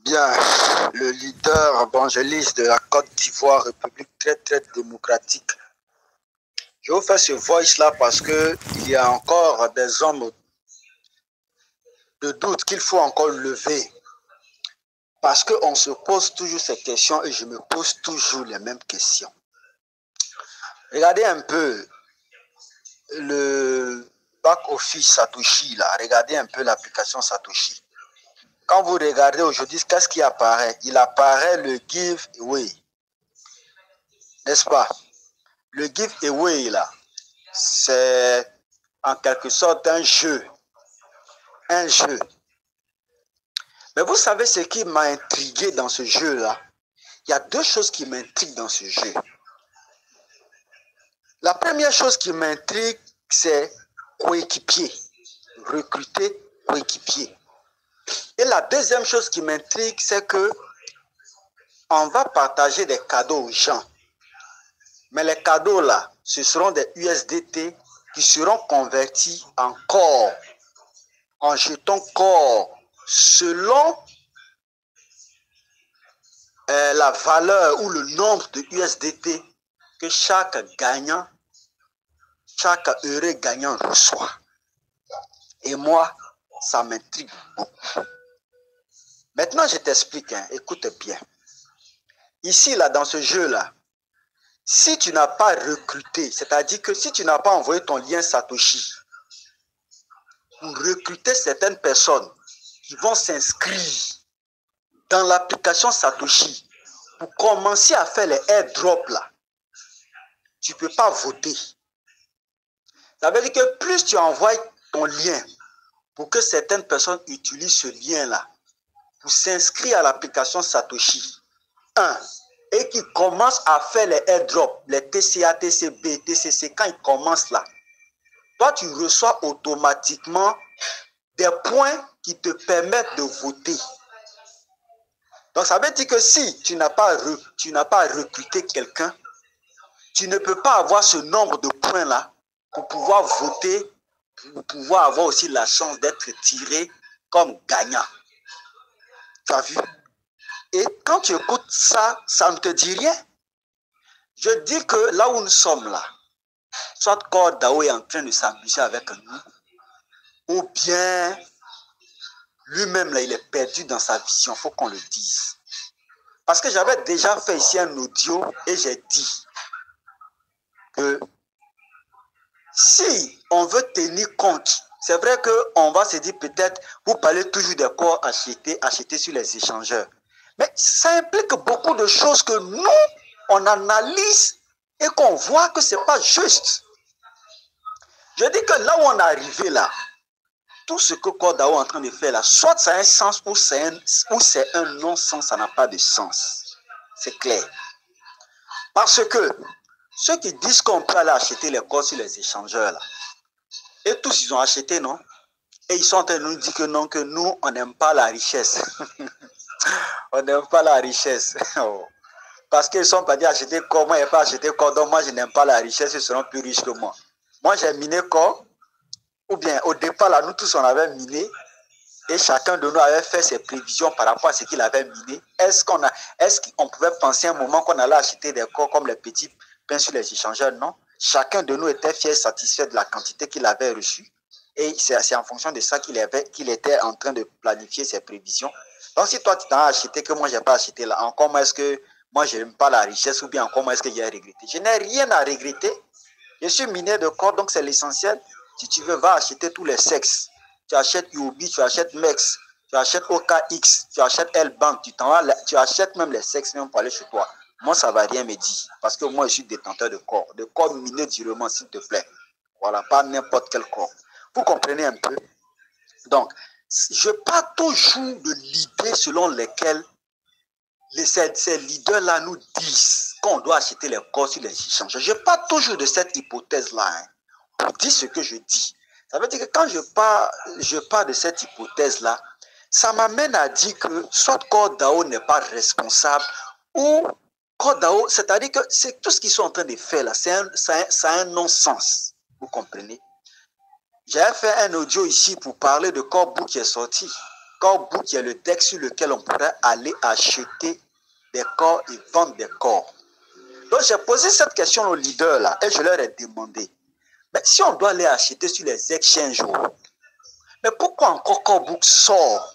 Bien, le leader évangéliste de la Côte d'Ivoire, République très démocratique. Je vous fais ce voice-là parce qu'il y a encore des hommes de doute qu'il faut encore lever. Parce qu'on se pose toujours ces questions et je me pose toujours les mêmes questions. Regardez un peu le back-office Satoshi, là. Regardez un peu l'application Satoshi. Quand vous regardez aujourd'hui, qu'est-ce qui apparaît? Il apparaît le giveaway. N'est-ce pas? Le giveaway, là, c'est en quelque sorte un jeu. Un jeu. Mais vous savez ce qui m'a intrigué dans ce jeu-là? Il y a deux choses qui m'intriguent dans ce jeu. La première chose qui m'intrigue, c'est coéquipier. Recruter coéquipier. Et la deuxième chose qui m'intrigue, c'est que on va partager des cadeaux aux gens. Mais les cadeaux là, ce seront des USDT qui seront convertis en corps, en jetons corps, selon la valeur ou le nombre de USDT que chaque gagnant, chaque heureux gagnant reçoit. Et moi, ça m'intrigue beaucoup. Maintenant, je t'explique, hein, écoute bien. Ici, là, dans ce jeu-là, si tu n'as pas recruté, c'est-à-dire que si tu n'as pas envoyé ton lien Satoshi pour recruter certaines personnes qui vont s'inscrire dans l'application Satoshi pour commencer à faire les airdrops là, tu ne peux pas voter. Ça veut dire que plus tu envoies ton lien pour que certaines personnes utilisent ce lien-là pour s'inscrire à l'application Satoshi, et qui commencent à faire les airdrops, les TCA, TCB, TCC, quand ils commencent là, toi tu reçois automatiquement des points qui te permettent de voter. Donc ça veut dire que si tu n'as pas recruté quelqu'un, tu ne peux pas avoir ce nombre de points là pour pouvoir voter, pour pouvoir avoir aussi la chance d'être tiré comme gagnant. Tu as vu? Et quand tu écoutes ça, ça ne te dit rien. Je dis que là où nous sommes là, soit CoreDAO est en train de s'amuser avec nous, ou bien lui-même là, il est perdu dans sa vision, il faut qu'on le dise. Parce que j'avais déjà fait ici un audio et j'ai dit que si on veut tenir compte, c'est vrai qu'on va se dire peut-être, vous parlez toujours des corps achetés sur les échangeurs. Mais ça implique beaucoup de choses que nous, on analyse et qu'on voit que ce n'est pas juste. Je dis que là où on est arrivé là, tout ce que CoreDAO est en train de faire là, soit ça a un sens ou c'est un non-sens, ça n'a pas de sens. C'est clair. Parce que ceux qui disent qu'on peut aller acheter les corps sur les échangeurs là, et tous ils ont acheté, non? Et ils sont en train de nous dire que non, que nous, on n'aime pas la richesse. On n'aime pas la richesse. Parce qu'ils ne sont pas dit acheter corps, moi, je n'ai pas acheté corps, donc moi, je n'aime pas la richesse, ils seront plus riches que moi. Moi, j'ai miné corps, ou bien au départ, là, nous tous, on avait miné, et chacun de nous avait fait ses prévisions par rapport à ce qu'il avait miné. Est-ce qu'on pouvait penser un moment qu'on allait acheter des corps comme les petits pains sur les échangeurs? Non. Chacun de nous était fier, satisfait de la quantité qu'il avait reçue. Et c'est en fonction de ça qu'il était en train de planifier ses prévisions. Donc, si toi, tu t'en as acheté, que moi, je n'ai pas acheté là, encore moins est-ce que moi, je n'aime pas la richesse ou bien encore moins est-ce que j'ai regretté? Je n'ai rien à regretter. Je suis miné de corps, donc c'est l'essentiel. Si tu veux, va acheter tous les sexes. Tu achètes Yobi, tu achètes Mex, tu achètes OKX, tu achètes L-Bank, tu achètes même les sexes même pour aller chez toi. Moi, ça ne va rien me dire. Parce que moi, je suis détenteur de corps miné durement, s'il te plaît. Voilà, pas n'importe quel corps. Vous comprenez un peu? Donc, je parle toujours de l'idée selon laquelle ces leaders-là nous disent qu'on doit acheter les corps sur les échanges. Je parle toujours de cette hypothèse-là, hein, pour dire ce que je dis. Ça veut dire que quand je parle de cette hypothèse-là, ça m'amène à dire que soit CoreDAO n'est pas responsable ou CoreDAO, c'est-à-dire que c'est tout ce qu'ils sont en train de faire là, c'est un non-sens. Vous comprenez? J'ai fait un audio ici pour parler de Corebook qui est sorti. Corebook qui est le DEX sur lequel on pourrait aller acheter des corps et vendre des corps. Donc j'ai posé cette question aux leaders là et je leur ai demandé, mais si on doit aller acheter sur les exchanges, mais pourquoi encore Corebook sort?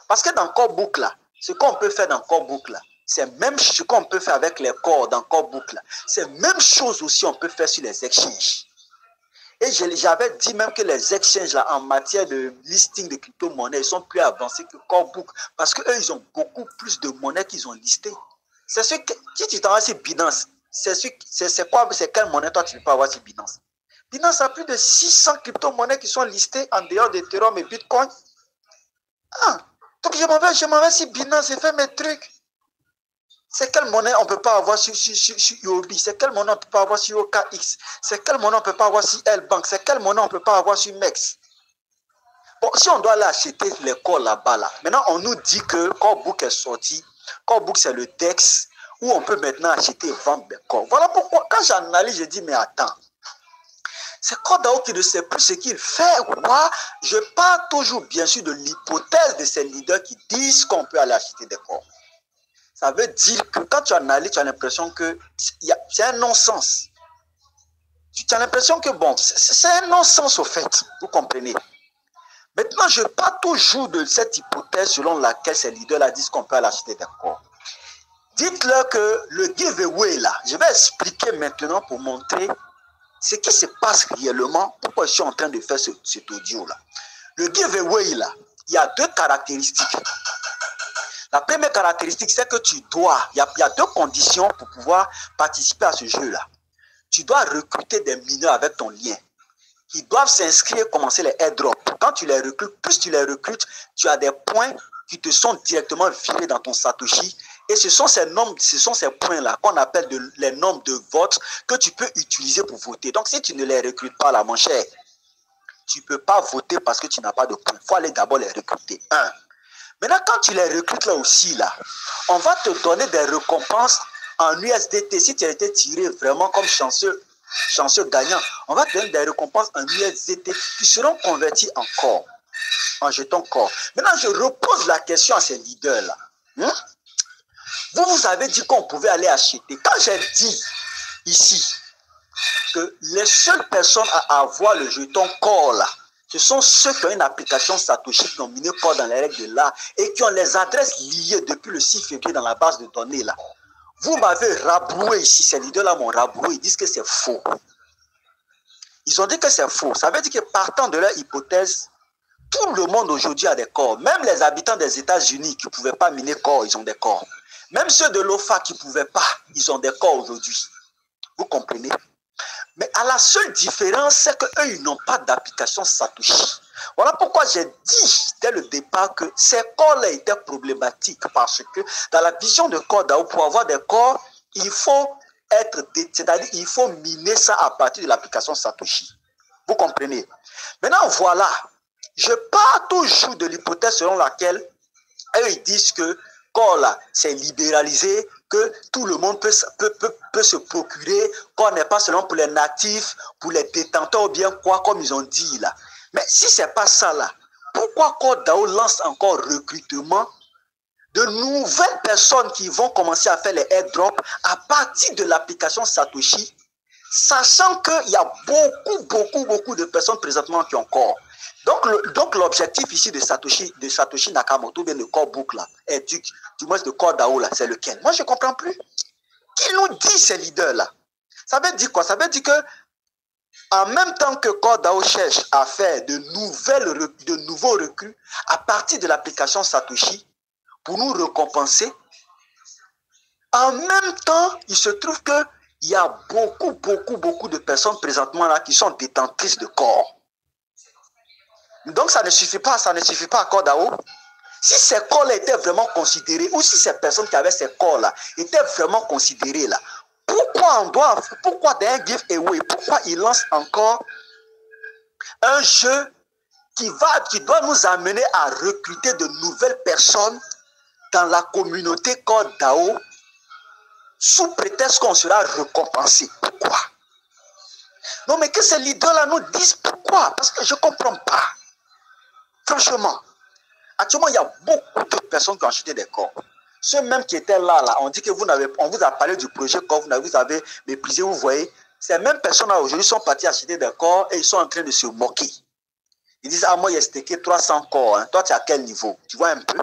Parce que dans Corebook là, ce qu'on peut faire dans Corebook là, c'est même ce qu'on peut faire avec les corps dans Corebook là, c'est même chose aussi on peut faire sur les exchanges. Et j'avais dit même que les exchanges là, en matière de listing de crypto-monnaies, ils sont plus avancés que Corebook parce qu'eux, ils ont beaucoup plus de monnaies qu'ils ont listées. C'est ce que, si tu t'en vas sur Binance, c'est quelle monnaie toi tu ne peux pas avoir sur Binance? Binance a plus de 600 crypto-monnaies qui sont listées en dehors d'Ethereum et Bitcoin. Ah, donc je m'en vais sur Binance et fais mes trucs. C'est quelle monnaie on ne peut pas avoir sur Yobi? C'est quelle monnaie on ne peut pas avoir sur OKX? C'est quelle monnaie on ne peut pas avoir sur L-Bank? C'est quelle monnaie on ne peut pas avoir sur MEX? Bon, si on doit aller acheter les corps là-bas, là, maintenant on nous dit que Corebook est sorti. Corebook c'est le DEX où on peut maintenant acheter et vendre des corps. Voilà pourquoi quand j'analyse, je dis mais attends. C'est CoreDAO qui ne sait plus ce qu'il fait. Moi, je parle toujours bien sûr de l'hypothèse de ces leaders qui disent qu'on peut aller acheter des corps. Ça veut dire que quand tu analyses, tu as l'impression que c'est un non-sens. Tu as l'impression que bon, c'est un non-sens au fait. Vous comprenez? Maintenant, je parle toujours de cette hypothèse selon laquelle ces leaders-là disent qu'on peut aller acheter des corps. Dites-leur que le giveaway là, je vais expliquer maintenant pour montrer ce qui se passe réellement. Pourquoi je suis en train de faire cet audio-là? Le giveaway là, il y a deux caractéristiques. La première caractéristique, c'est que tu dois, il y a deux conditions pour pouvoir participer à ce jeu-là. Tu dois recruter des mineurs avec ton lien. Ils doivent s'inscrire, commencer les airdrops. Quand tu les recrutes, plus tu les recrutes, tu as des points qui te sont directement virés dans ton Satoshi. Et ce sont ces points-là qu'on appelle les nombres de votes que tu peux utiliser pour voter. Donc, si tu ne les recrutes pas, là, mon cher, tu ne peux pas voter parce que tu n'as pas de points. Il faut aller d'abord les recruter. Maintenant, quand tu les recrutes là aussi, là, on va te donner des récompenses en USDT. Si tu as été tiré vraiment comme chanceux gagnant, on va te donner des récompenses en USDT qui seront converties en corps, en jetons corps. Maintenant, je repose la question à ces leaders-là. Vous avez dit qu'on pouvait aller acheter. Quand j'ai dit ici que les seules personnes à avoir le jeton corps là, ce sont ceux qui ont une application Satoshi, qui ont miné corps dans les règles de l'art et qui ont les adresses liées depuis le 6 février dans la base de données là. Vous m'avez rabroué ici, ces leaders-là m'ont rabroué, ils disent que c'est faux. Ils ont dit que c'est faux. Ça veut dire que partant de leur hypothèse, tout le monde aujourd'hui a des corps. Même les habitants des États-Unis qui ne pouvaient pas miner corps, ils ont des corps. Même ceux de l'OFA qui ne pouvaient pas, ils ont des corps aujourd'hui. Vous comprenez? Mais à la seule différence, c'est qu'eux, ils n'ont pas d'application Satoshi. Voilà pourquoi j'ai dit dès le départ que ces corps-là étaient problématiques parce que dans la vision de CoreDAO, pour avoir des corps, il faut c'est-à-dire il faut miner ça à partir de l'application Satoshi. Vous comprenez? Maintenant, voilà. Je pars toujours de l'hypothèse selon laquelle eux, ils disent que corps là, c'est libéralisé, que tout le monde peut se procurer, qu'on n'est pas seulement pour les natifs, pour les détenteurs ou bien quoi, comme ils ont dit là. Mais si ce n'est pas ça là, pourquoi CoreDAO lance encore recrutement de nouvelles personnes qui vont commencer à faire les airdrops à partir de l'application Satoshi, sachant qu'il y a beaucoup de personnes présentement qui ont corps. Donc l'objectif ici de Satoshi Nakamoto, bien de Corebook là, et du moins de CoreDAO là, c'est lequel? Moi je ne comprends plus. Qui nous dit ces leaders là? Ça veut dire quoi? Ça veut dire que en même temps que CoreDAO cherche à faire de nouveaux recrues à partir de l'application Satoshi pour nous récompenser, en même temps, il se trouve qu'il y a beaucoup de personnes présentement là qui sont détentrices de corps. Donc ça ne suffit pas à CoreDAO. Si ces corps-là étaient vraiment considérés, ou si ces personnes qui avaient ces corps-là étaient vraiment considérées là, pourquoi dans un giveaway, pourquoi ils lancent encore un jeu qui doit nous amener à recruter de nouvelles personnes dans la communauté CoreDAO sous prétexte qu'on sera récompensé? Pourquoi? Non, mais que ces leaders-là nous disent pourquoi? Parce que je ne comprends pas. Franchement, Actuellement, il y a beaucoup de personnes qui ont acheté des corps. Ceux même qui étaient là, on dit que on vous a parlé du projet corps, vous avez méprisé, vous voyez. Ces mêmes personnes-là aujourd'hui sont partis acheter des corps et ils sont en train de se moquer. Ils disent, ah, moi, il y a stéqué 300 corps. Hein. Toi, tu es à quel niveau? Tu vois un peu?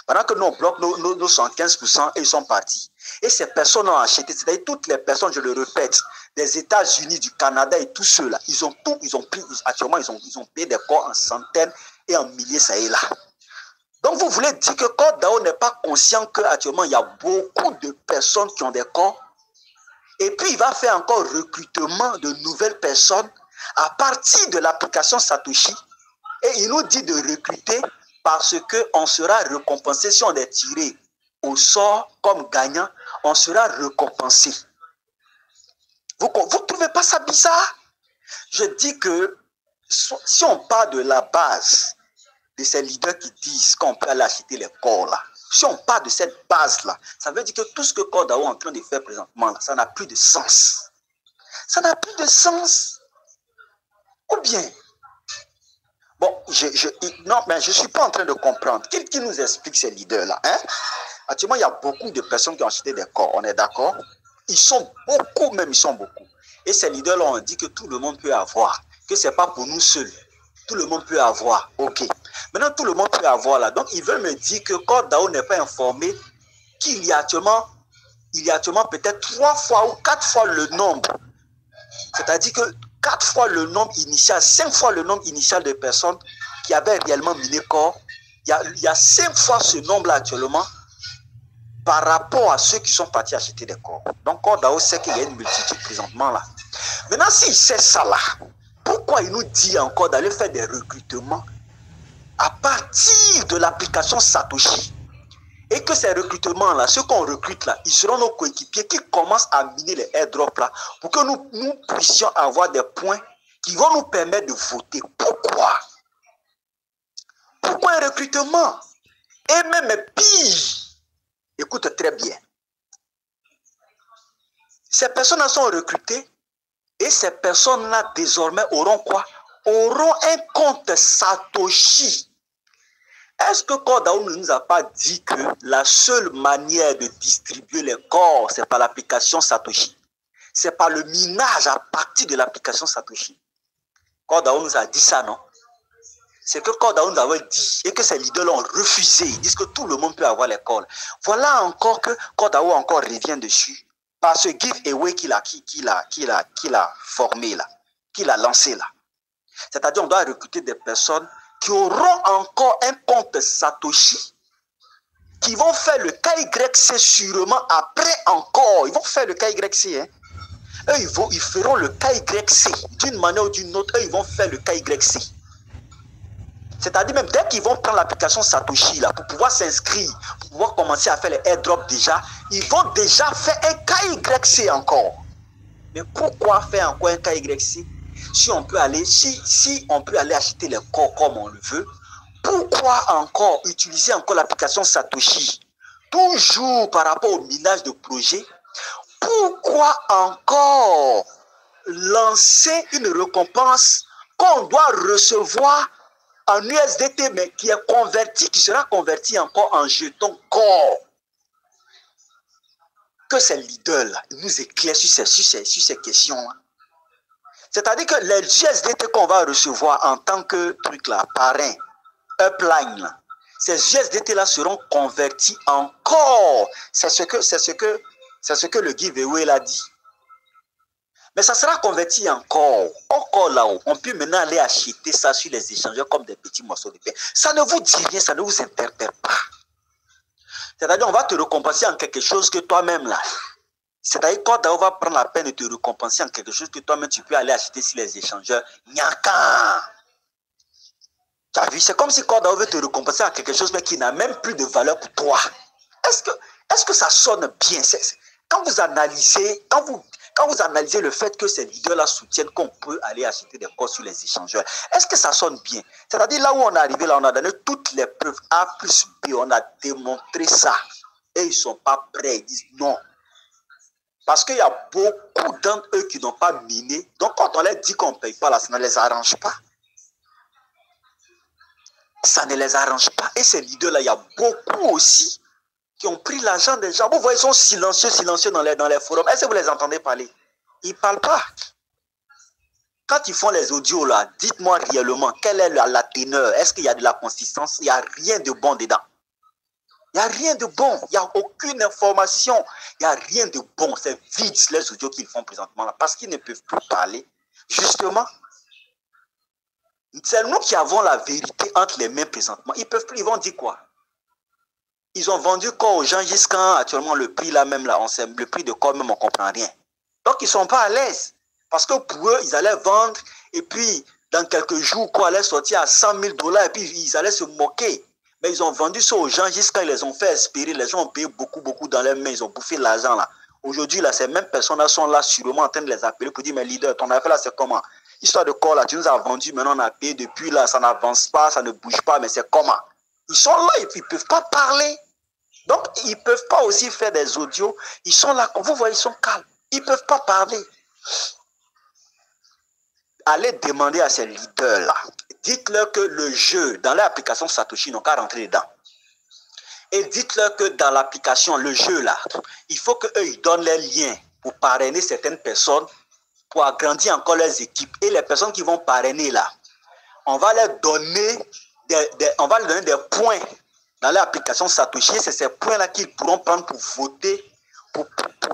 Pendant que nous, on bloque nos 115% et ils sont partis. Et ces personnes ont acheté, c'est-à-dire toutes les personnes, je le répète, des États-Unis, du Canada et tous ceux-là, ils ont pris, actuellement, ils ont payé des corps en centaines et en milliers, ça et là. Donc, vous voulez dire que Côte d'Ivoire n'est pas conscient qu'actuellement, il y a beaucoup de personnes qui ont des corps. Et puis, il va faire encore recrutement de nouvelles personnes à partir de l'application Satoshi. Et il nous dit de recruter parce qu'on sera récompensé. Si on est tiré au sort comme gagnant, on sera récompensé. Vous ne trouvez pas ça bizarre? Je dis que si on part de la base de ces leaders qui disent qu'on peut aller acheter les corps là, si on part de cette base-là, ça veut dire que tout ce que Côte d'Ivoire est en train de faire présentement, là, ça n'a plus de sens. Ça n'a plus de sens. Ou bien, bon, non, mais je ne suis pas en train de comprendre. Qui nous explique ces leaders-là, hein? Actuellement, il y a beaucoup de personnes qui ont acheté des corps, on est d'accord? Ils sont beaucoup, même ils sont beaucoup. Et ces leaders-là ont dit que tout le monde peut avoir, que ce n'est pas pour nous seuls. Tout le monde peut avoir, ok. Maintenant, tout le monde peut avoir là. Donc, ils veulent me dire que Côte d'Ivoire n'est pas informé qu'il y a actuellement peut-être 3 fois ou 4 fois le nombre. C'est-à-dire que 4 fois le nombre initial, 5 fois le nombre initial de personnes qui avaient réellement miné corps. Il y a 5 fois ce nombre-là actuellement par rapport à ceux qui sont partis acheter des corps. Donc, Côte d'Ivoire sait qu'il y a une multitude présentement là. Maintenant, s'il sait ça là, pourquoi il nous dit encore d'aller faire des recrutements à partir de l'application Satoshi? Et que ces recrutements-là, ceux qu'on recrute là, ils seront nos coéquipiers qui commencent à miner les airdrops là pour que nous puissions avoir des points qui vont nous permettre de voter. Pourquoi? Pourquoi un recrutement? Et même pire, écoute très bien, ces personnes-là sont recrutées et ces personnes-là désormais auront quoi? Auront un compte Satoshi. Est-ce que Côte d'Ivoire ne nous a pas dit que la seule manière de distribuer les corps, c'est par l'application Satoshi? C'est par le minage à partir de l'application Satoshi. Côte d'Ivoire nous a dit ça, non? C'est que Côte d'Ivoire nous avait dit et que ces leaders l'ont refusé. Ils disent que tout le monde peut avoir les corps. Voilà encore que Côte d'Ivoire encore revient dessus par ce giveaway qu'il a formé là, qu'il a lancé là. C'est-à-dire on doit recruter des personnes qui auront encore un compte Satoshi, qui vont faire le KYC sûrement après encore. Ils vont faire le KYC. Hein. Eux, ils feront le KYC d'une manière ou d'une autre. Eux, ils vont faire le KYC. C'est-à-dire même dès qu'ils vont prendre l'application Satoshi là, pour pouvoir s'inscrire, pour pouvoir commencer à faire les airdrops déjà, ils vont déjà faire un KYC encore. Mais pourquoi faire encore un KYC? Si on peut aller acheter les corps comme on le veut, pourquoi encore utiliser encore l'application Satoshi? Toujours par rapport au minage de projet, pourquoi encore lancer une récompense qu'on doit recevoir en USDT, mais qui est converti, qui sera converti encore en jeton corps? Que ces leaders-là nous éclairent sur ces questions-là. C'est-à-dire que les USDT qu'on va recevoir en tant que truc là, parrain, upline, là, ces USDT-là seront convertis en corps. C'est ce que le giveaway l'a dit. Mais ça sera converti en corps. Encore là-haut, on peut maintenant aller acheter ça sur les échangeurs comme des petits morceaux de pain. Ça ne vous dit rien, ça ne vous interpelle pas. C'est-à-dire on va te récompenser en quelque chose que toi-même là. C'est-à-dire Côte d'Ivoire va prendre la peine de te récompenser en quelque chose que toi-même tu peux aller acheter sur les échangeurs. Nyaka! Tu as vu, c'est comme si Côte d'Ivoire veut te récompenser en quelque chose mais qui n'a même plus de valeur pour toi. Est-ce que ça sonne bien? Quand vous analysez le fait que ces leaders-là soutiennent qu'on peut aller acheter des corps sur les échangeurs, est-ce que ça sonne bien? C'est-à-dire là où on est arrivé, là on a donné toutes les preuves A plus B, on a démontré ça. Et ils ne sont pas prêts, ils disent non. Parce qu'il y a beaucoup d'entre eux qui n'ont pas miné. Donc quand on leur dit qu'on ne paye pas, là, ça ne les arrange pas. Ça ne les arrange pas. Et ces leaders-là, il y a beaucoup aussi qui ont pris l'argent des gens. Vous voyez, ils sont silencieux dans les forums. Est-ce que vous les entendez parler? Ils ne parlent pas. Quand ils font les audios là, dites-moi réellement, quelle est la teneur? Est-ce qu'il y a de la consistance? Il n'y a rien de bon dedans. Il n'y a rien de bon. Il n'y a aucune information. Il n'y a rien de bon. C'est vide les audios qu'ils font présentement là. Parce qu'ils ne peuvent plus parler. Justement, c'est nous qui avons la vérité entre les mains présentement. Ils peuvent plus. Ils vont dire quoi? Ils ont vendu corps aux gens jusqu'à actuellement le prix là même là. Le prix de corps même on ne comprend rien. Donc ils ne sont pas à l'aise. Parce que pour eux, ils allaient vendre et puis dans quelques jours, quoi, allait sortir à 100 000 $ et puis ils allaient se moquer. Mais ils ont vendu ça aux gens jusqu'à ils les ont fait espérer. Les gens ont payé beaucoup dans leurs mains. Ils ont bouffé l'argent là. Aujourd'hui, là, ces mêmes personnes-là sont là sûrement en train de les appeler pour dire, mais leader, ton affaire là, c'est comment? Histoire de corps là, tu nous as vendu, maintenant on a payé depuis là, ça n'avance pas, ça ne bouge pas, mais c'est comment? Ils sont là, ils ne peuvent pas parler. Donc, ils ne peuvent pas aussi faire des audios. Ils sont là, vous voyez, ils sont calmes. Ils ne peuvent pas parler. Allez demander à ces leaders-là, dites-leur que le jeu, dans l'application Satoshi, ils n'ont qu'à rentrer dedans. Et dites-leur que dans l'application, le jeu là, il faut qu'eux, ils donnent les liens pour parrainer certaines personnes, pour agrandir encore leurs équipes. Et les personnes qui vont parrainer là, on va leur donner des points dans l'application Satoshi. C'est ces points-là qu'ils pourront prendre pour voter, pour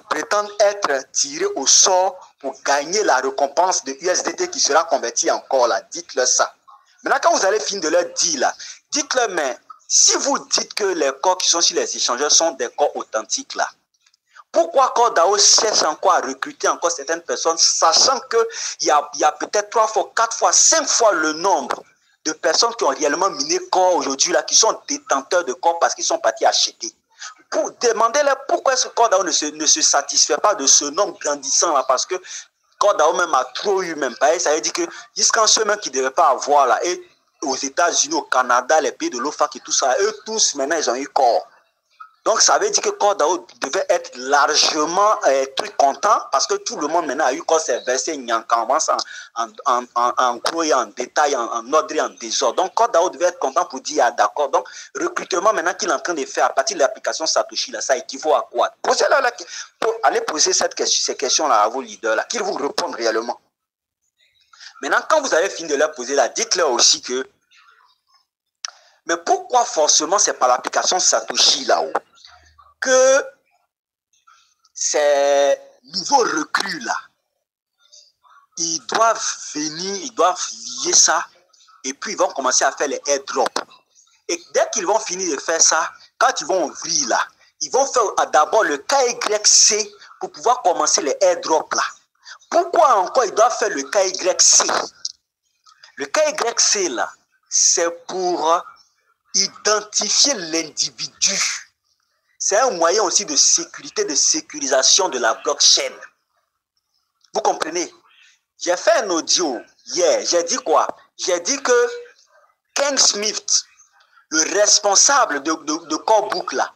prétendre être tirés au sort, pour gagner la récompense de USDT qui sera convertie encore là. Dites-leur ça. Maintenant, quand vous allez finir de leur dire là, dites-leur, mais si vous dites que les corps qui sont sur les échangeurs sont des corps authentiques là, pourquoi CoreDAO cherche encore à recruter encore certaines personnes, sachant qu'il y a peut-être 3 fois, 4 fois, 5 fois le nombre de personnes qui ont réellement miné corps aujourd'hui là, qui sont détenteurs de corps parce qu'ils sont partis acheter. Pour demander-leur pourquoi ce CoreDAO ne se satisfait pas de ce nombre grandissant là, parce que CoreDAO même a trop eu même. Ça veut dire que jusqu'à ceux même qui ne devaient pas avoir là, et aux États-Unis, au Canada, les pays de l'OFAC et tout ça, eux tous maintenant ils ont eu corps. Donc ça veut dire que CoreDAO devait être largement content parce que tout le monde maintenant a eu corps s'est versé en gros et en détail, en ordre et en désordre. Donc CoreDAO devait être content pour dire ah, d'accord. Donc recrutement maintenant qu'il est en train de faire à partir de l'application Satoshi là, ça équivaut à quoi? Allez poser ces questions-là à vos leaders là, qu'ils vous répondent réellement. Maintenant, quand vous avez fini de leur poser là, dites-leur aussi que mais pourquoi forcément c'est par l'application Satoshi là-haut que ces nouveaux recrues là, ils doivent venir, ils doivent lier ça et puis ils vont commencer à faire les airdrops. Et dès qu'ils vont finir de faire ça, quand ils vont ouvrir là, ils vont faire d'abord le KYC pour pouvoir commencer les airdrops là. Pourquoi encore ils doivent faire le KYC? Le KYC là, c'est pour identifier l'individu. C'est un moyen aussi de sécurité, de sécurisation de la blockchain. Vous comprenez? J'ai fait un audio hier. J'ai dit quoi? J'ai dit que Ken Smith, le responsable de Corebook là,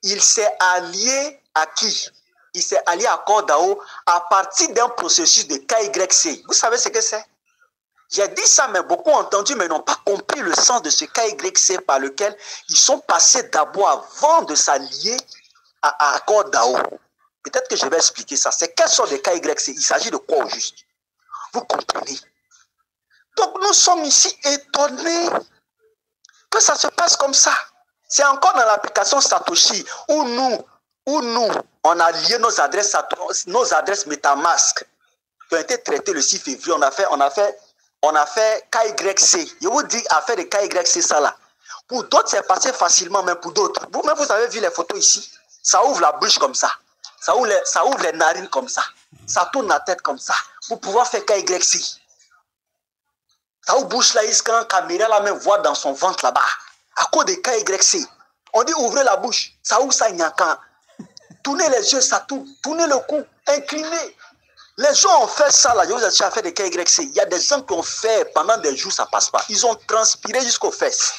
il s'est allié à qui? Il s'est allié à CoreDAO à partir d'un processus de KYC. Vous savez ce que c'est? J'ai dit ça, mais beaucoup ont entendu, mais n'ont pas compris le sens de ce KYC par lequel ils sont passés d'abord avant de s'allier à CoreDAO. Peut-être que je vais expliquer ça. C'est quelle sorte de KYC? Il s'agit de quoi au juste? Vous comprenez? Donc nous sommes ici étonnés que ça se passe comme ça. C'est encore dans l'application Satoshi où nous, on a lié nos adresses MetaMask qui ont été traitées le 6 février. On a fait KYC. Je vous dis, affaire de KYC, ça là. Pour d'autres, c'est passé facilement, mais pour d'autres. Vous-même, vous avez vu les photos ici. Ça ouvre la bouche comme ça. Ça ouvre les narines comme ça. Ça tourne la tête comme ça. Pour pouvoir faire KYC. Ça ouvre bouche là, quand la caméra là même voit dans son ventre là-bas. À cause de KYC. On dit ouvrez la bouche. Ça ouvre ça, nyaka. Tournez les yeux, ça tourne. Tournez le cou. Inclinez. Les gens ont fait ça là, je vous ai déjà fait des KYC. Il y a des gens qui ont fait pendant des jours, ça ne passe pas. Ils ont transpiré jusqu'aux fesses.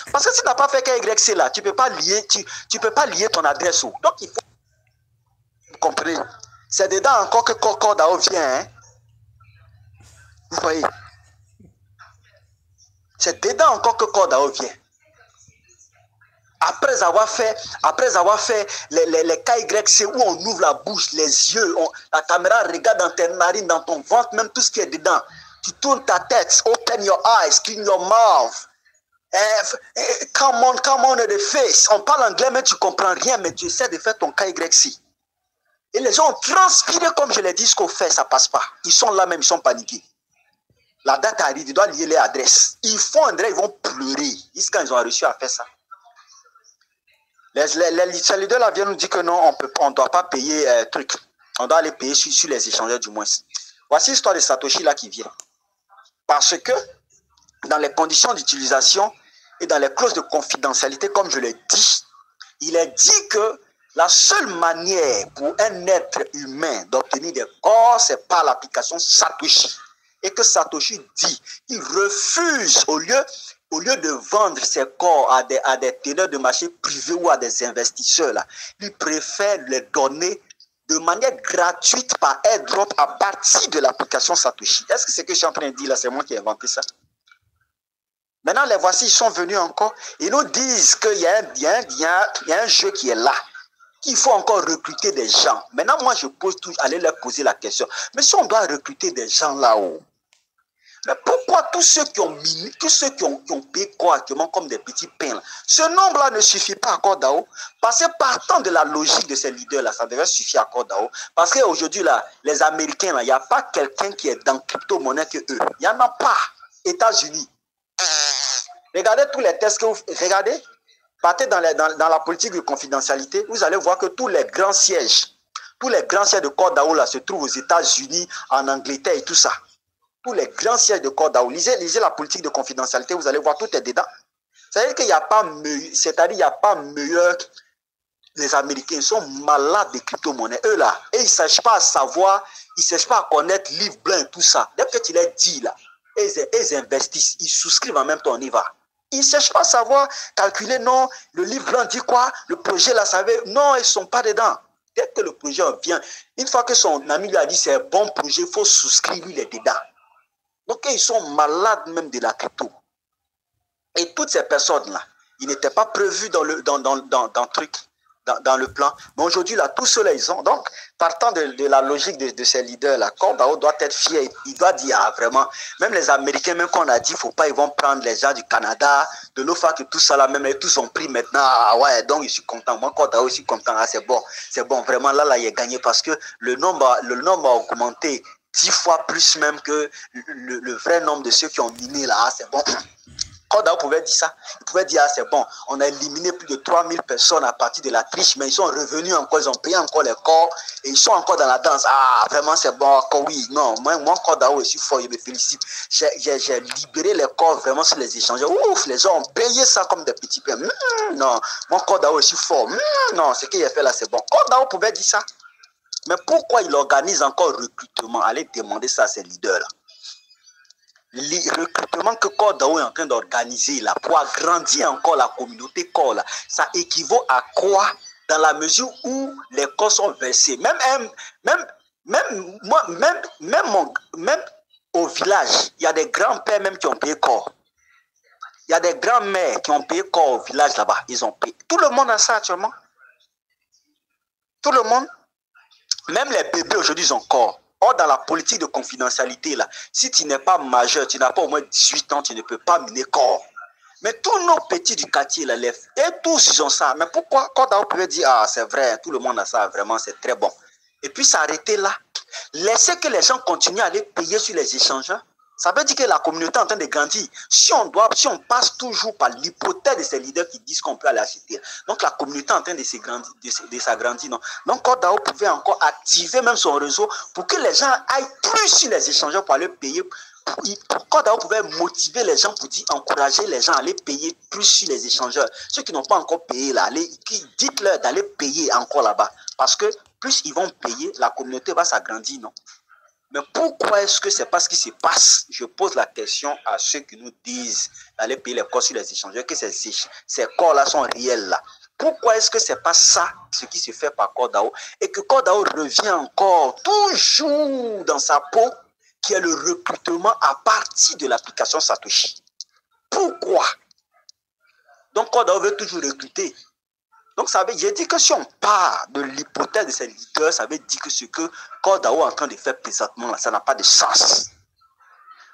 Parce que si tu n'as pas fait KYC là, tu ne peux pas lier ton adresse. Donc il faut. Vous comprenez? C'est dedans encore que CoreDAO vient. Hein? Vous voyez? C'est dedans encore que Cordao vient. Après avoir fait les KYC où on ouvre la bouche, les yeux, la caméra regarde dans tes narines, dans ton ventre, même tout ce qui est dedans. Tu tournes ta tête, open your eyes, clean your mouth. Come on the face. On parle anglais, mais tu ne comprends rien, mais tu essaies de faire ton KYC. Et les gens ont transpiré, comme je l'ai dit, ce qu'on fait, ça ne passe pas. Ils sont là même, ils sont paniqués. La date arrive, ils doivent lier les adresses. Ils font un ils vont pleurer. Quand ils ont réussi à faire ça. Les leaders là viennent nous dire que non, on ne doit pas payer truc. On doit aller payer sur les échangeurs du moins. Voici l'histoire de Satoshi là qui vient. Parce que dans les conditions d'utilisation et dans les clauses de confidentialité, comme je l'ai dit, il est dit que la seule manière pour un être humain d'obtenir des corps, c'est par l'application Satoshi. Et que Satoshi dit, il refuse au lieu de vendre ses corps à des teneurs de marché privés ou à des investisseurs, là, il préfère les donner de manière gratuite par airdrop à partir de l'application Satoshi. Est-ce que c'est ce que je suis en train de dire là? C'est moi qui ai inventé ça. Maintenant, les voici, ils sont venus encore. Ils nous disent qu'il y a un jeu qui est là. Il faut encore recruter des gens. Maintenant, moi, je pose toujours, allez leur poser la question. Mais si on doit recruter des gens là-haut, mais pourquoi tous ceux qui ont payé correctement comme des petits pains, là, ce nombre-là ne suffit pas à Cordao? Parce que partant de la logique de ces leaders-là, ça devrait suffire à Cordao. Parce qu'aujourd'hui, les Américains, il n'y a pas quelqu'un qui est dans crypto-monnaie que eux. Il n'y en a pas. États-Unis. Regardez tous les tests que vous... Regardez. Partez dans la politique de confidentialité, vous allez voir que tous les grands sièges de Cordao là se trouvent aux États-Unis, en Angleterre et tout ça. Tous les grands sièges de Cordao. Lisez la politique de confidentialité, vous allez voir, tout est dedans. C'est-à-dire qu'il n'y a pas meilleur, les Américains sont malades des crypto-monnaies. Eux là, et ils ne cherchent pas à savoir, ils ne cherchent pas à connaître livre blanc et tout ça. Dès que tu les dis là, ils investissent, ils souscrivent en même temps, on y va. Ils ne cherchent pas à savoir calculer, non, le livre blanc dit quoi, le projet là, ça veut... Non, ils ne sont pas dedans. Dès que le projet vient, une fois que son ami lui a dit c'est un bon projet, il faut souscrire, lui, il est dedans. Donc, ils sont malades même de la crypto. Et toutes ces personnes-là, ils n'étaient pas prévus dans le plan. Mais aujourd'hui, là, tous ceux-là, ils ont. Donc, partant de la logique de ces leaders-là, Cordao doit être fier. Il doit dire, ah, vraiment, même les Américains, même qu'on a dit, il ne faut pas, ils vont prendre les gens du Canada, de l'OFAC et tout ça, là, même, ils tous ont pris maintenant. Ah ouais, donc, je suis content. Moi, Cordao, je suis content. Ah, c'est bon. Vraiment, là, il a gagné parce que le nombre a augmenté 10 fois plus même que le vrai nombre de ceux qui ont miné, là. Ah, c'est bon. Cordao pouvait dire ça. Il pouvait dire, ah, c'est bon, on a éliminé plus de 3000 personnes à partir de la triche, mais ils sont revenus encore, ils ont payé encore les corps et ils sont encore dans la danse. Ah, vraiment, c'est bon, encore oui. Non, moi Cordao, je suis fort, je me félicite. J'ai libéré les corps vraiment sur les échangeurs. Ouf, les gens ont payé ça comme des petits pains. Non, moi Cordao, je suis fort. Non, ce qu'il a fait là, c'est bon. Cordao pouvait dire ça. Mais pourquoi il organise encore recrutement? Allez demander ça à ces leaders-là. Le recrutement que Cordao est en train d'organiser là pour agrandir encore la communauté corps là, ça équivaut à quoi dans la mesure où les corps sont versés. Même au village, il y a des grands-pères même qui ont payé corps. Il y a des grands-mères qui ont payé corps au village là-bas. Ils ont payé. Tout le monde a ça actuellement. Tout le monde. Même les bébés aujourd'hui, ils ont corps. Or, dans la politique de confidentialité, là, si tu n'es pas majeur, tu n'as pas au moins 18 ans, tu ne peux pas miner corps. Mais tous nos petits du quartier, là, et tous, ils ont ça. Mais pourquoi, quand on peut dire, ah, c'est vrai, tout le monde a ça, vraiment, c'est très bon. Et puis, s'arrêter là. Laisser que les gens continuent à aller payer sur les échangeurs. Ça veut dire que la communauté est en train de grandir. Si on passe toujours par l'hypothèse de ces leaders qui disent qu'on peut aller acheter, donc la communauté est en train de s'agrandir. Donc, Cordao pouvait encore activer même son réseau pour que les gens aillent plus sur les échangeurs pour aller payer. Cordao pouvait motiver les gens pour dire, encourager les gens à aller payer plus sur les échangeurs. Ceux qui n'ont pas encore payé, là, dites-leur d'aller payer encore là-bas. Parce que plus ils vont payer, la communauté va s'agrandir, non? Mais pourquoi est-ce que c'est pas ce qui se passe? Je pose la question à ceux qui nous disent d'aller payer les corps sur les échangeurs, que ces corps-là sont réels là. Pourquoi est-ce que c'est pas ça ce qui se fait par Cordao et que Cordao revient encore toujours dans sa peau qui est le recrutement à partir de l'application Satoshi? Pourquoi? Donc, Cordao veut toujours recruter. Donc, j'ai dit que si on part de l'hypothèse de ces leaders, ça veut dire que ce que Cordao est en train de faire présentement, là, ça n'a pas de sens.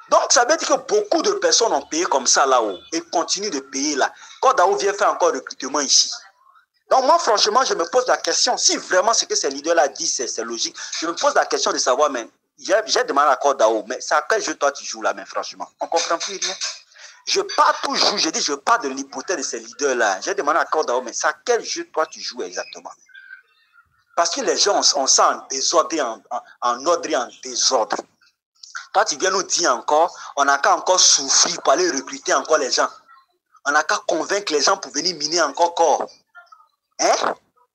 Donc, ça veut dire que beaucoup de personnes ont payé comme ça là-haut et continuent de payer là. Cordao vient faire encore recrutement ici. Donc, moi, franchement, je me pose la question, si vraiment ce que ces leaders-là disent, c'est logique, je me pose la question de savoir, mais j'ai demandé à Cordao, mais c'est à quel jeu toi tu joues là, mais franchement, on ne comprend plus rien. Je pars toujours, je dis, je pars de l'hypothèse de ces leaders-là. J'ai demandé à Cordao, mais c'est à quel jeu toi tu joues exactement? Parce que les gens, on sent en désordre, en ordre et en désordre. Toi, tu viens nous dire encore, on n'a qu'à encore souffrir pour aller recruter encore les gens. On n'a qu'à convaincre les gens pour venir miner encore corps. Hein?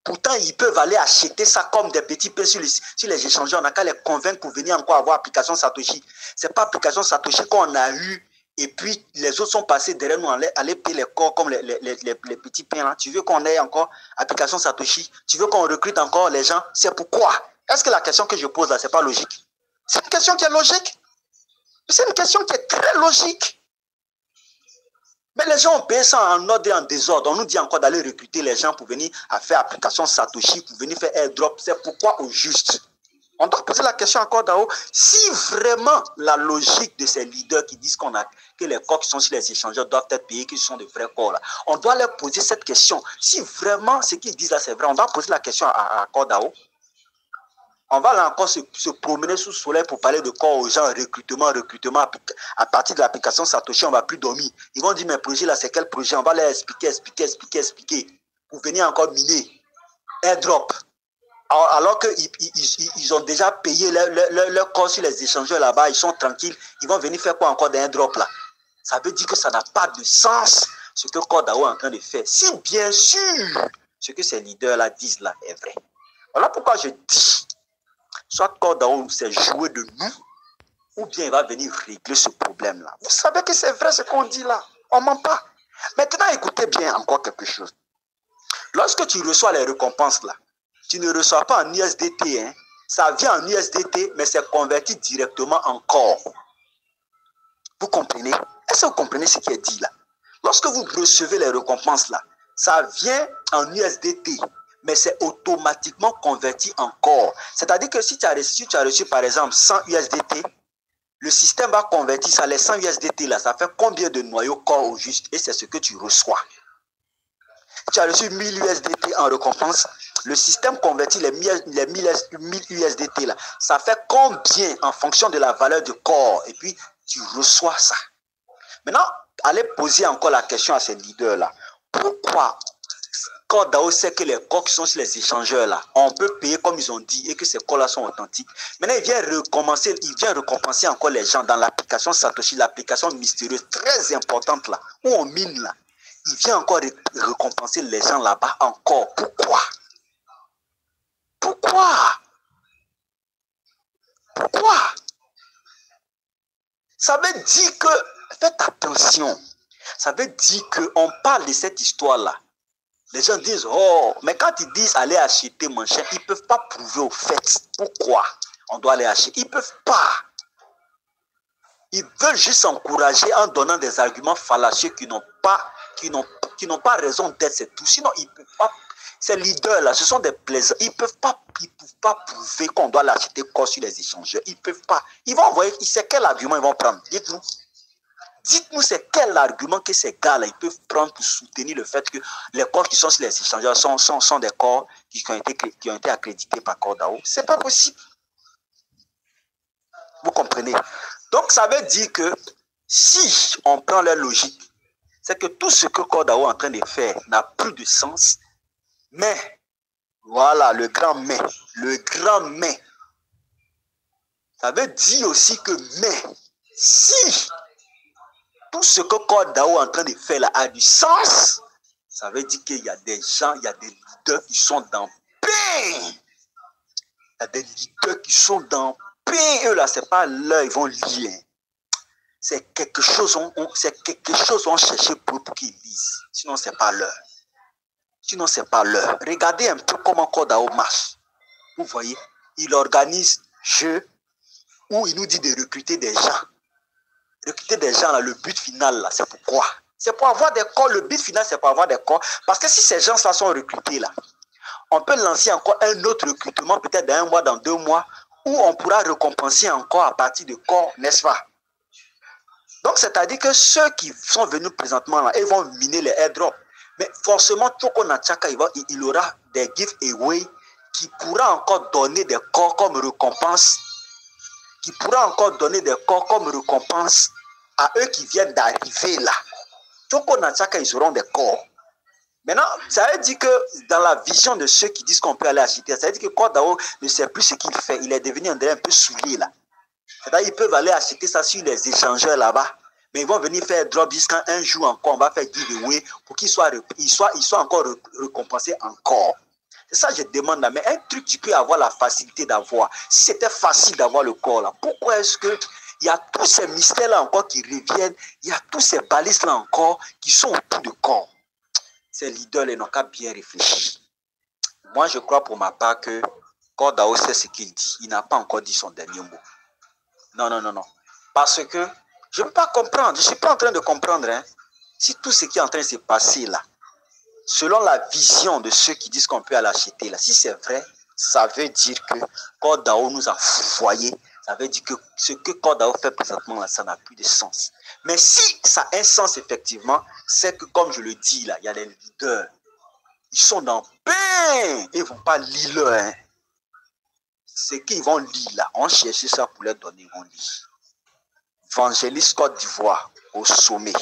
Pourtant, ils peuvent aller acheter ça comme des petits pains sur les échangeurs. On n'a qu'à les convaincre pour venir encore avoir application Satoshi. Ce n'est pas application Satoshi qu'on a eu. Et puis, les autres sont passés derrière nous, aller payer les corps comme les petits pains. Là. Tu veux qu'on ait encore application Satoshi? Tu veux qu'on recrute encore les gens? C'est pourquoi? Est-ce que la question que je pose là, ce n'est pas logique? C'est une question qui est logique. C'est une question qui est très logique. Mais les gens ont payé ça en ordre et en désordre. On nous dit encore d'aller recruter les gens pour venir à faire application Satoshi, pour venir faire airdrop. C'est pourquoi au juste? On doit poser la question encore d'en-haut. Si vraiment la logique de ces leaders qui disent que les corps qui sont sur les échangeurs doivent être payés, que ce sont de vrais corps, là, on doit leur poser cette question. Si vraiment ce qu'ils disent là c'est vrai, on doit poser la question à Cordao. On va là encore se promener sous le soleil pour parler de corps aux gens, recrutement. À partir de l'application Satoshi, on ne va plus dormir. Ils vont dire, mais projet là, c'est quel projet? On va leur expliquer. Pour venir encore miner. Airdrop. Alors qu'ils ont déjà payé leur corps sur les échangeurs là-bas, ils sont tranquilles, ils vont venir faire quoi encore d'un airdrop là? Ça veut dire que ça n'a pas de sens ce que Cordao est en train de faire. Si bien sûr, ce que ces leaders-là disent là est vrai. Voilà pourquoi je dis, soit Cordao s'est joué de nous, ou bien il va venir régler ce problème-là. Vous savez que c'est vrai ce qu'on dit là, on ne ment pas. Maintenant, écoutez bien encore quelque chose. Lorsque tu reçois les récompenses là, tu ne reçois pas en USDT, hein. Ça vient en USDT, mais c'est converti directement en corps. Vous comprenez? Est-ce que vous comprenez ce qui est dit là? Lorsque vous recevez les récompenses là, ça vient en USDT, mais c'est automatiquement converti en corps. C'est-à-dire que si tu as reçu par exemple 100 USDT, le système va convertir ça, les 100 USDT là, ça fait combien de noyaux corps au juste? Et c'est ce que tu reçois. Tu as reçu 1000 USDT en récompense, le système convertit les 1000 USDT là. Ça fait combien en fonction de la valeur du corps? Et puis, tu reçois ça. Maintenant, allez poser encore la question à ces leaders-là. Pourquoi Cordao sait que les corps qui sont sur les échangeurs là, on peut payer comme ils ont dit et que ces corps-là sont authentiques. Maintenant, il vient récompenser encore les gens dans l'application Satoshi, l'application mystérieuse très importante là, où on mine là. Il vient encore récompenser les gens là-bas encore. Pourquoi? Ça veut dire que, faites attention, ça veut dire qu'on parle de cette histoire-là. Les gens disent, oh, mais quand ils disent aller acheter mon chien, ils ne peuvent pas prouver au fait pourquoi on doit aller acheter. Ils ne peuvent pas. Ils veulent juste s'encourager en donnant des arguments fallacieux qui n'ont pas raison d'être, c'est tout. Sinon, ils ne peuvent pas. Ces leaders-là, ce sont des plaisants. Ils ne peuvent pas prouver qu'on doit l'acheter corps sur les échangeurs. Ils ne peuvent pas. Ils vont envoyer, c'est quel argument ils vont prendre? Dites-nous. Dites-nous c'est quel argument que ces gars-là, ils peuvent prendre pour soutenir le fait que les corps qui sont sur les échangeurs sont des corps qui ont été accrédités par Cordao. Ce n'est pas possible. Vous comprenez? Donc, ça veut dire que si on prend leur logique, c'est que tout ce que Cordao est en train de faire n'a plus de sens. Mais, voilà, le grand mais. Ça veut dire aussi que si tout ce que Cordao est en train de faire là a du sens, ça veut dire qu'il y a des gens, il y a des leaders qui sont dans pain. Il y a des leaders qui sont dans pain. Eux là, c'est pas là, ils vont lire. C'est quelque chose, on cherche pour qu'ils lisent. Sinon, c'est pas l'heure. Regardez un peu comment Cordao marche. Vous voyez, il organise jeu où il nous dit de recruter des gens. recruter des gens, là, le but final, là, c'est pourquoi? C'est pour avoir des corps. Le but final, c'est pour avoir des corps. Parce que si ces gens-là sont recrutés, là, on peut lancer encore un autre recrutement, peut-être dans 1 mois, dans 2 mois, où on pourra récompenser encore à partir de corps, n'est-ce pas? Donc, c'est-à-dire que ceux qui sont venus présentement, là, ils vont miner les airdrops. Mais forcément, Choco Nachaka, il aura des giveaways qui pourra encore donner des corps comme récompense, qui pourra encore donner des corps comme récompense à eux qui viennent d'arriver là. Choco Nachaka, ils auront des corps. Maintenant, ça veut dire que dans la vision de ceux qui disent qu'on peut aller acheter, ça veut dire que Kodao ne sait plus ce qu'il fait. Il est devenu un peu saoulé là. C'est-à-dire qu'ils peuvent aller acheter ça sur les échangeurs là-bas. Mais ils vont venir faire drop jusqu'à un jour encore. On va faire giveaway pour qu'ils soient encore récompensés encore. C'est ça que je demande là. Mais un truc, tu peux avoir la facilité d'avoir. Si c'était facile d'avoir le corps là, pourquoi est-ce que il y a tous ces mystères là encore qui reviennent, il y a tous ces balises là encore qui sont autour du corps. Ces leaders là n'ont qu'à bien réfléchir. Moi, je crois pour ma part que Kodao sait ce qu'il dit. Il n'a pas encore dit son dernier mot. Non, non, non, non. Parce que je ne peux pas comprendre. Je ne suis pas en train de comprendre. Hein. Si tout ce qui est en train de se passer là, selon la vision de ceux qui disent qu'on peut aller acheter là, si c'est vrai, ça veut dire que Kodao nous a fourvoyés. Ça veut dire que ce que Kodao fait présentement là, ça n'a plus de sens. Mais si ça a un sens effectivement, c'est que comme je le dis là, il y a des leaders. Ils sont dans pain. Ils ne vont pas lire là. Hein. Ce qu'ils vont lire là, on cherche ça pour leur donner, ils vont lire. Évangéliste Côte d'Ivoire au sommet.